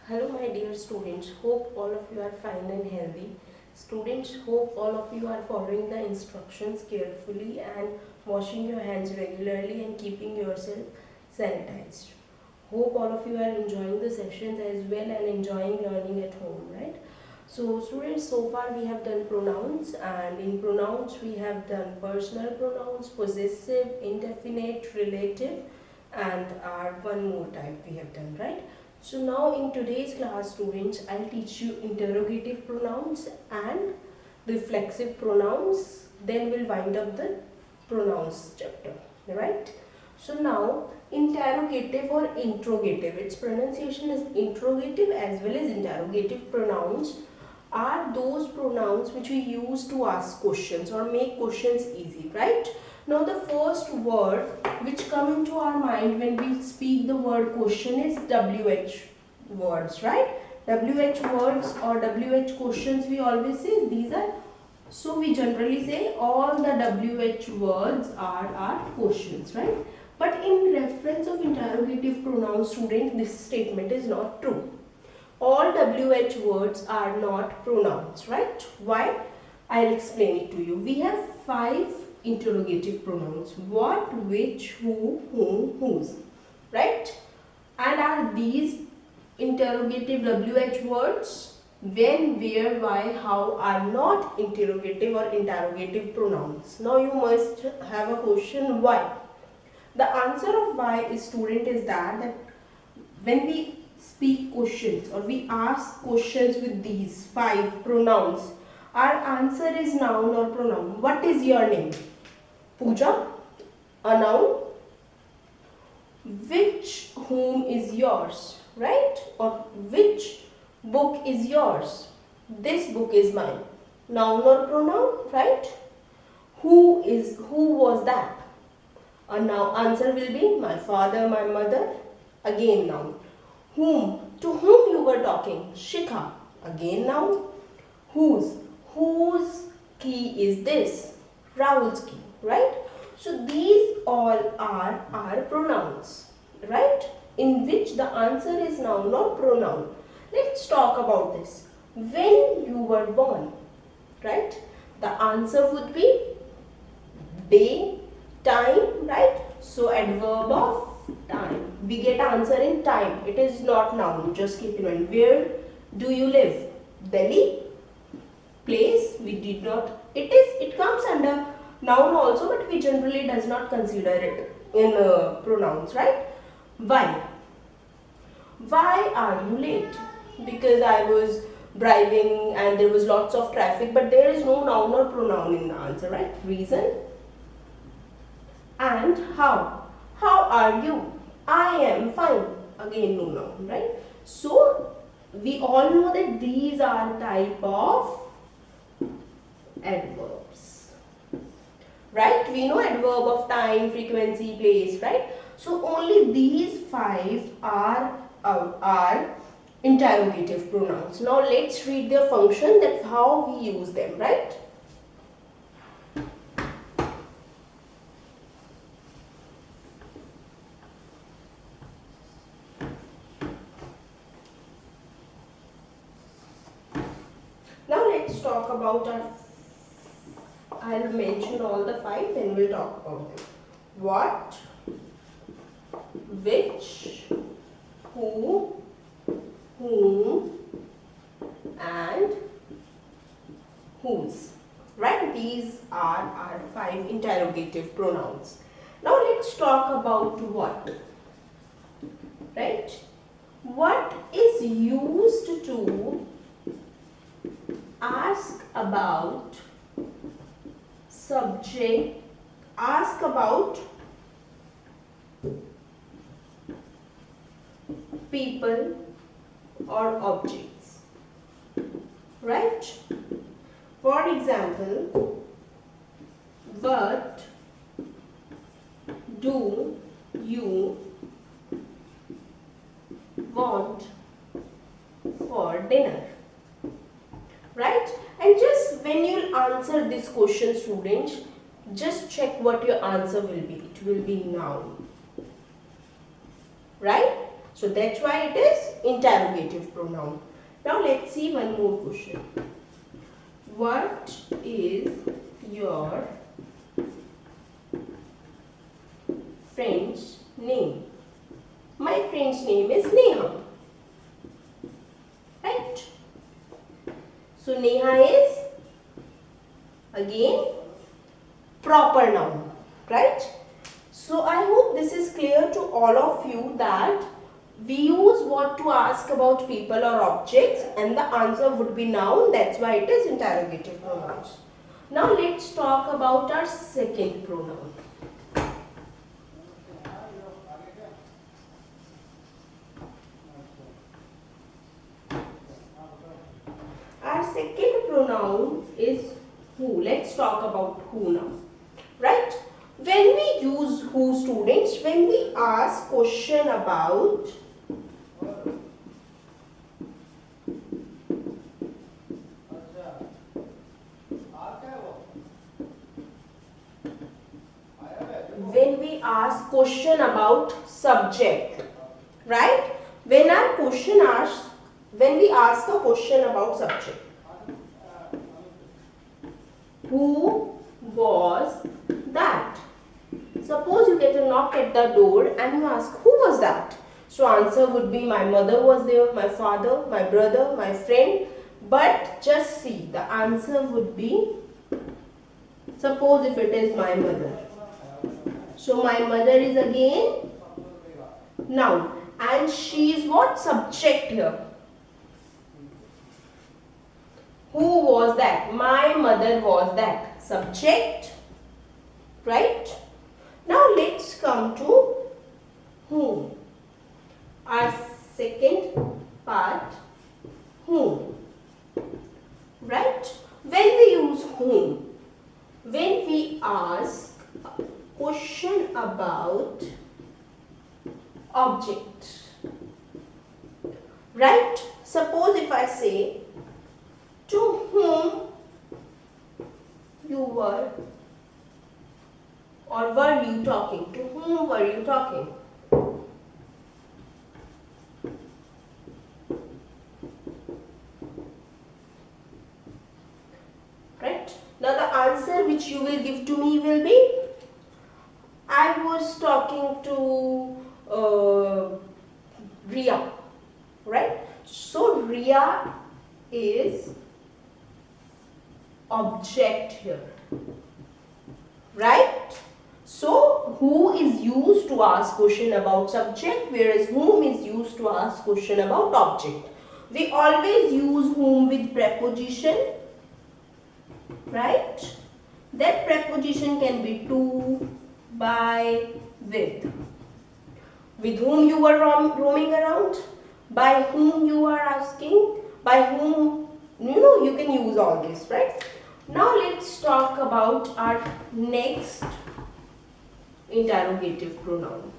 Hello my dear students, hope all of you are fine and healthy. Students, hope all of you are following the instructions carefully and washing your hands regularly and keeping yourself sanitized. Hope all of you are enjoying the sessions as well and enjoying learning at home, right? So students, so far we have done pronouns, and in pronouns we have done personal pronouns, possessive, indefinite, relative, and our one more type we have done, right? So now in today's class, students, I'll teach you interrogative pronouns and reflexive pronouns. Then we'll wind up the pronouns chapter, right? So now interrogative or interrogative, its pronunciation is interrogative as well as interrogative pronouns are those pronouns which we use to ask questions or make questions easy, right? Now the first word which come into our mind when we speak the word question is WH words, right? WH words or WH questions we always say these are, so we generally say all the WH words are our questions, right? But in reference of interrogative pronouns, student, this statement is not true. All WH words are not pronouns, right? Why? I'll explain it to you. We have 5 interrogative pronouns: what, which, who, whom, whose, right? And are these interrogative WH words? When, where, why, how are not interrogative or interrogative pronouns. Now you must have a question, why? The answer of why is, student, is that when we speak questions or we ask questions with these 5 pronouns, our answer is noun or pronoun. What is your name? Pooja, a noun. Which, whom is yours, right? Or which book is yours? This book is mine. Noun or pronoun, right? Who was that? A noun answer will be my father, my mother, again noun. Whom, to whom you were talking? Shikha, again noun. Whose key is this? Rahul's key, right? So these all are our pronouns, right? In which the answer is noun or pronoun. Let's talk about this. When you were born, right? The answer would be day, time, right? So adverb of time. We get answer in time. It is not noun. Just keep in mind. Where do you live? Delhi. Place. We did not. It comes under noun also, but we generally does not consider it in pronouns, right? Why? Why are you late? Because I was driving and there was lots of traffic, but there is no noun or pronoun in the answer, right? Reason. And how? How are you? I am fine. Again no noun, right? So we all know that these are type of adverbs, right? We know adverb of time, frequency, place, right? So only these 5 are interrogative pronouns. Now let's read their function, that's how we use them, right? Now let's talk about I'll mention all the 5, then we'll talk about them. What, which, who, whom, and whose, right? These are our 5 interrogative pronouns. Now let's talk about what, right? What is used to ask about subject, ask about people or objects, right? For example, what do you want for dinner, right? And just when you answer this question, students, just check what your answer will be. It will be noun, right? So that's why it is interrogative pronoun. Now let's see one more question. What is your friend's name? My friend's name is Neha. Right? So Neha is again proper noun. Right? So I hope this is clear to all of you that we use what to ask about people or objects and the answer would be noun. That's why it is interrogative pronouns. Now let's talk about our second pronoun. Our second pronoun is who. Let's talk about who now. Right? When we use who, students, when we ask question about subject, right? When we ask a question about subject, who was that? Suppose you get a knock at the door and you ask, who was that? So answer would be, my mother was there, my father, my brother, my friend. But just see, the answer would be, suppose if it is my mother. So my mother is again noun, and she is what? Subject here. Who was that? My mother was that. Subject, right? Now let's come to whom. Our second part, whom. Right? When we use whom, when we ask a question about object, right? Suppose if I say, to whom you were or were you talking? To whom were you talking? Right? Now the answer which you will give to me will be, I was talking to Ria. Right? So Ria is object here. Right? So who is used to ask question about subject, whereas whom is used to ask question about object. We always use whom with preposition, right? That preposition can be to, by, with. With whom you were roaming around, by whom you are asking, by whom, you can use all this, right? Now let's talk about our next interrogative pronoun.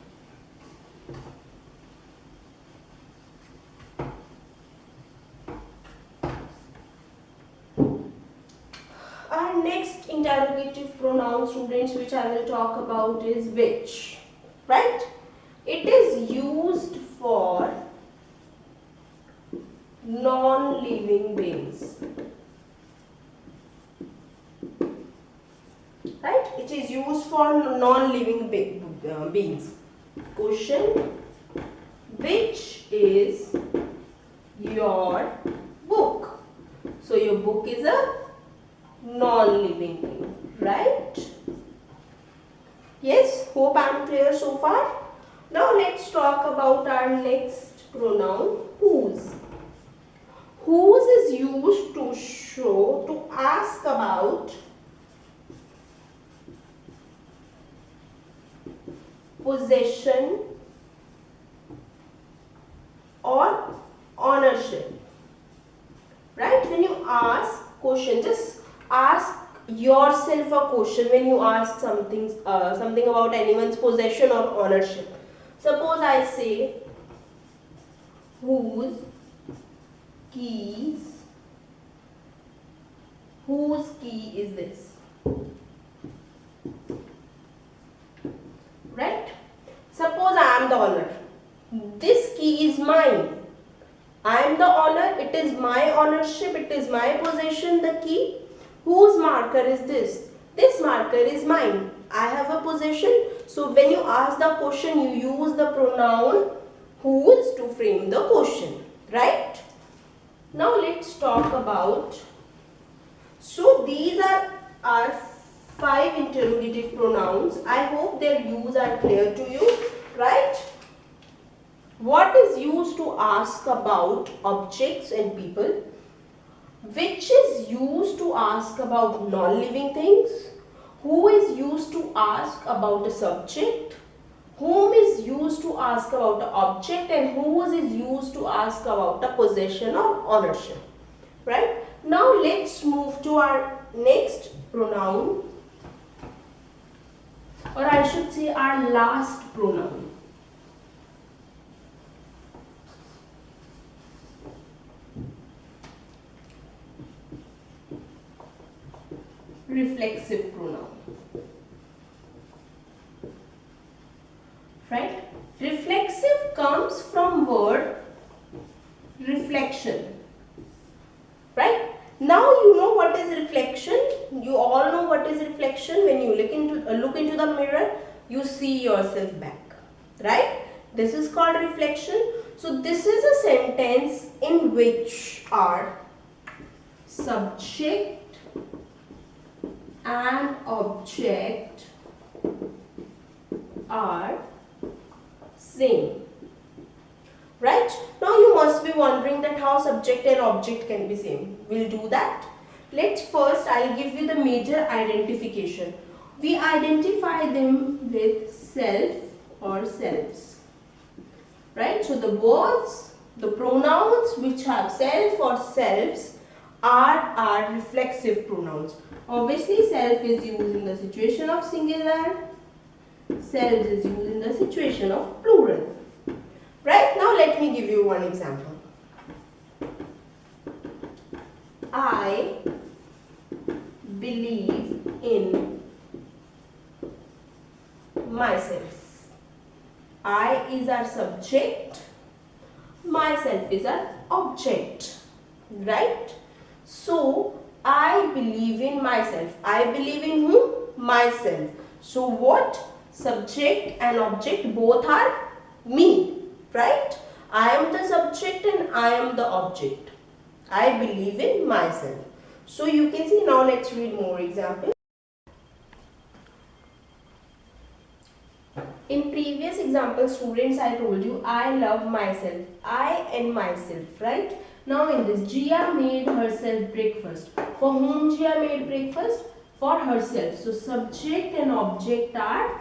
Our next interrogative pronoun, students, which I will talk about is which, right? It is used for non-living beings. Right? It is used for non-living beings. Question: which is your book? So your book is a non-living being, right? Yes, hope I am clear so far. Now let's talk about our next pronoun, whose. Whose is used to ask about possession or ownership. Right? When you ask question, just ask yourself a question when you ask something about anyone's possession or ownership. Suppose I say, whose key is this? Right? Suppose I am the owner. This key is mine. I am the owner. It is my ownership. It is my possession, the key. Whose marker is this? This marker is mine. I have a possession. So when you ask the question, you use the pronoun whose to frame the question. Right? Now let's talk about. So these are our 5 interrogative pronouns. I hope their use are clear to you. Right? What is used to ask about objects and people? Which is used to ask about non-living things? Who is used to ask about a subject? Whom is used to ask about an object, and whose is used to ask about a possession or ownership. Right? Now let's move to our next pronoun, or I should say our last pronoun. Reflexive pronoun. Right? Reflexive comes from word reflection. Right? Now you know what is reflection. You all know what is reflection. When you look into the mirror, you see yourself back. Right? This is called reflection. So this is a sentence in which our subject and object are same. Right? Now you must be wondering that how subject and object can be same. We'll do that. I'll give you the major identification. We identify them with self or selves. Right? So the words, the pronouns which have self or selves are our reflexive pronouns. Obviously, self is used in the situation of singular, selves is used in the situation of plural. Right? Now let me give you one example. I believe in myself. I is our subject, myself is our object. Right? So, I believe in myself. I believe in whom? Myself. So what? Subject and object both are me. Right? I am the subject and I am the object. I believe in myself. So you can see, now let's read more examples. In previous example, students, I told you I love myself. I and myself. Right? Now in this, Jia made herself breakfast. For whom Jia made breakfast? For herself. So subject and object are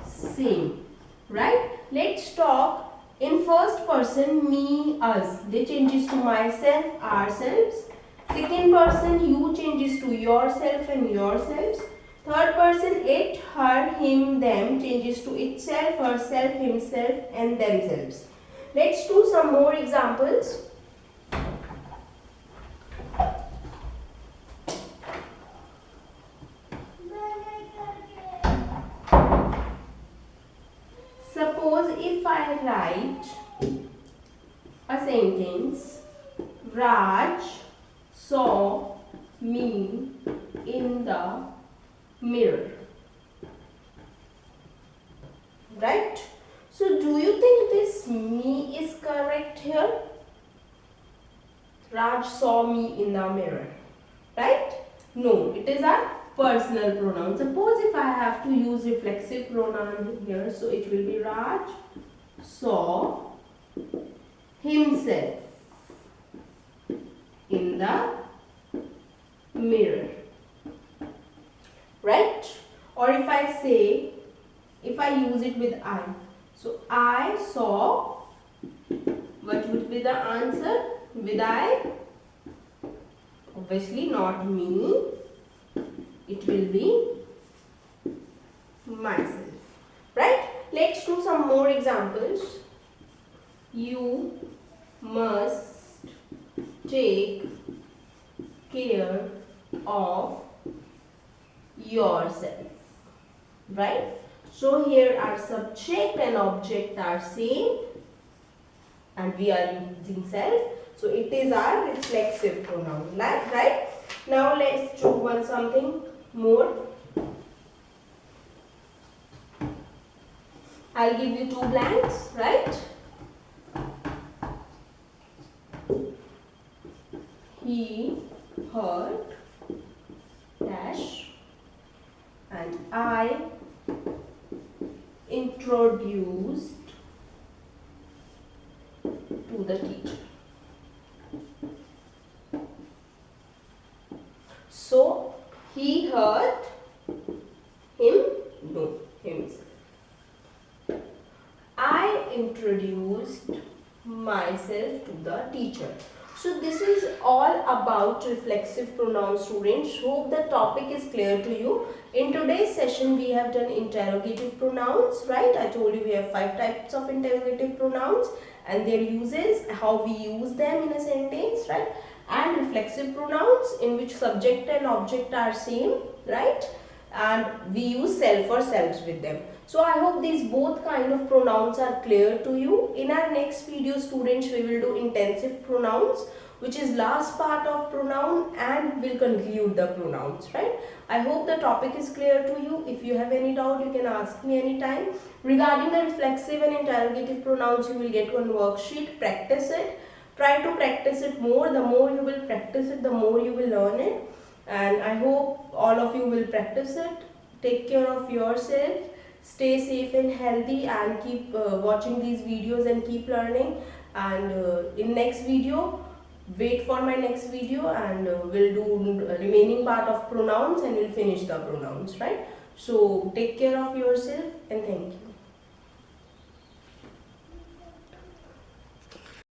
same. Right? Let's talk in first person, me, us. They changes to myself, ourselves. Second person, you changes to yourself and yourselves. Third person, it, her, him, them changes to itself, herself, himself and themselves. Let's do some more examples. Suppose if I write a sentence, Raj saw me in the mirror. Right? So do you think this me is correct here? Raj saw me in the mirror. Right? No, it is our personal pronoun. Suppose if I have to use reflexive pronoun here, so it will be Raj saw himself in the mirror. Right? Or if I say, if I use it with I, so I saw, what would be the answer with I? Obviously not me, it will be myself. Right? Let's do some more examples. You must take care of yourself. Right? So here our subject and object are same. and we are using self. So it is our reflexive pronoun, right? Now let's do something more. I'll give you 2 blanks, right? He, her, dash, and I introduced to the teacher. So he hurt him, no, himself. I introduced myself to the teacher. So this is all about reflexive pronouns, students. Hope the topic is clear to you. In today's session we have done interrogative pronouns, right? I told you we have 5 types of interrogative pronouns and their uses, how we use them in a sentence, right? And reflexive pronouns in which subject and object are same, right? And we use self or selves with them. So I hope these both kind of pronouns are clear to you. In our next video, students, we will do intensive pronouns, which is last part of pronoun, and will conclude the pronouns, right? I hope the topic is clear to you. If you have any doubt, you can ask me anytime. Regarding the reflexive and interrogative pronouns, you will get one worksheet. Practice it. Try to practice it more. The more you will practice it, the more you will learn it. And I hope all of you will practice it. Take care of yourself. Stay safe and healthy, and keep watching these videos and keep learning. And in next video, wait for my next video, and we'll do remaining part of pronouns and we'll finish the pronouns, right? So take care of yourself and thank you.